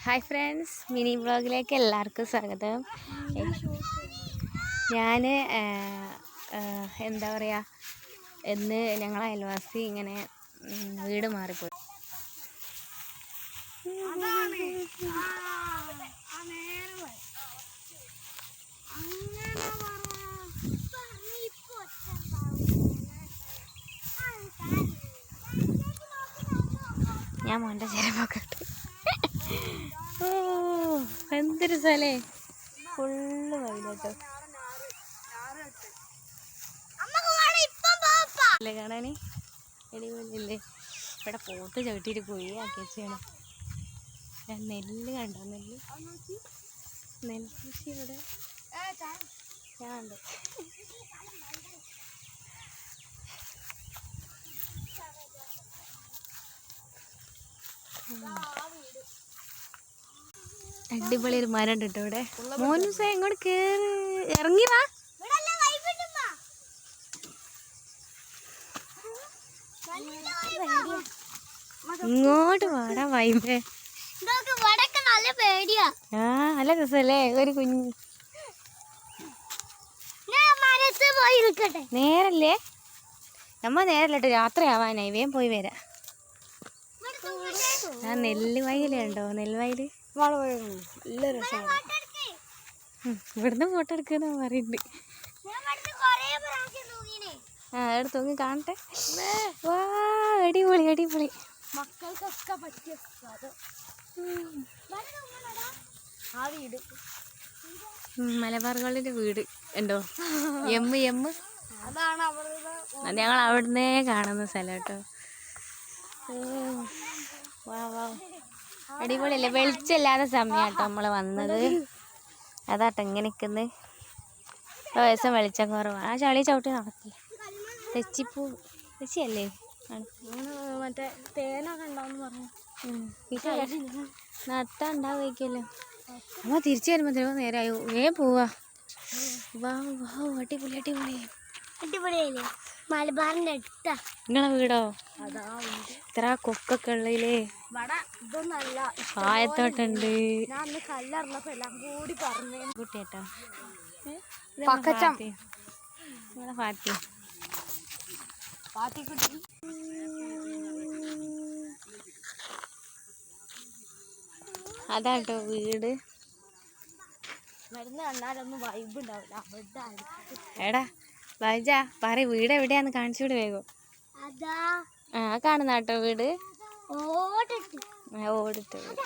Hi friends, mini വ്ളോഗിലേക്ക് എല്ലാവർക്കും സ്വാഗതം. ഞാൻ എന്താ പറയുക, ഇന്ന് ഞങ്ങൾ അയൽവാസി ഇങ്ങനെ വീട് മാറിപ്പോയി. ഞാൻ മോൻ്റെ ചെരുപ്പൊക്കെ ഇട്ട് ഓ എന്തൊരു സ്ഥലേ, ഫുള്ള് വൈകിട്ടോ അല്ലേ കാണാന്. അടിപൊളിയല്ലേ. ഇവിടെ പോട്ട് ചവിട്ടിയിട്ട് പോയി ആക്കി വെച്ചാണ്. ഞാൻ നെല്ല് കണ്ടോ, നെൽകൃഷി ഇവിടെ ഞാൻ കണ്ടു. അടിപൊളി ഒരു മരം ഉണ്ട് കേട്ടോ ഇവിടെ. മോനൂസ ഇങ്ങോട്ട് കേറി ഇറങ്ങി വാ. ഇങ്ങോട്ട് വാടാ വൈബേ. ആ നല്ല രസല്ലേ. ഒരു കുഞ്ഞ് നേരല്ലേ, നമ്മ നേരല്ലോ, രാത്രിയാവാനായി. വേഗം പോയി വരാം. ആ നെല്ല് വയലുണ്ടോ, നെൽവയല് നല്ല രസമാണ്. ഇവിടുന്ന് ഫോട്ടോ എടുക്കുന്ന പറയുന്നുണ്ട്. ആ അവിടെ തൂങ്ങി കാണട്ടെ. വാ അടിപൊളി അടിപൊളി. മക്കൾക്കൊക്കെ പറ്റിയ മലബാർ ഗോൾഡിന്റെ വീട് ഉണ്ടോ, എമ്മ് അത് ഞങ്ങൾ അവിടുന്നേ കാണുന്ന സ്ഥലം കേട്ടോ. വാ വാ അടിപൊളിയല്ലേ. വെളിച്ചമില്ലാത്ത സമയം കേട്ടോ നമ്മൾ വന്നത്. അതാട്ടോ ഇങ്ങനെ നിൽക്കുന്നത്. ദിവസം വെളിച്ചം കുറവാണ്. ആ ചളി ചവിട്ടി നടക്കില്ല. തെച്ചിയല്ലേ മറ്റേ തേനൊക്കെ ഉണ്ടാവും പറഞ്ഞു. നട്ട ഉണ്ടാവുമായിരിക്കുമല്ലോ. അമ്മ തിരിച്ചു വരുമ്പോഴത്തേക്കോ നേരായോ. പോവാ. വാ വാ അടിപൊളി അടിപൊളി അടിപൊളിയല്ലേ. മലബാറിന്റെ അടുത്താ നിങ്ങളെ വീടോ. ഇത്ര കൊക്കൊക്കെ ഉള്ളില്ലേ. കായത്തോട്ടുണ്ട്. കുട്ടിയേട്ടാ നിങ്ങളെ ഫാത്തി. അതാട്ടോ വീട്. മരുന്ന് കണ്ടാലൊന്നും വൈബ് ഉണ്ടാവില്ല. എടാ വൈജ പറ, വീട് എവിടെയാന്ന് കാണിച്ചുകൂടെ വേഗം. ആ കാണുന്ന കേട്ടോ വീട്. ഓടിട്ട് വീട്.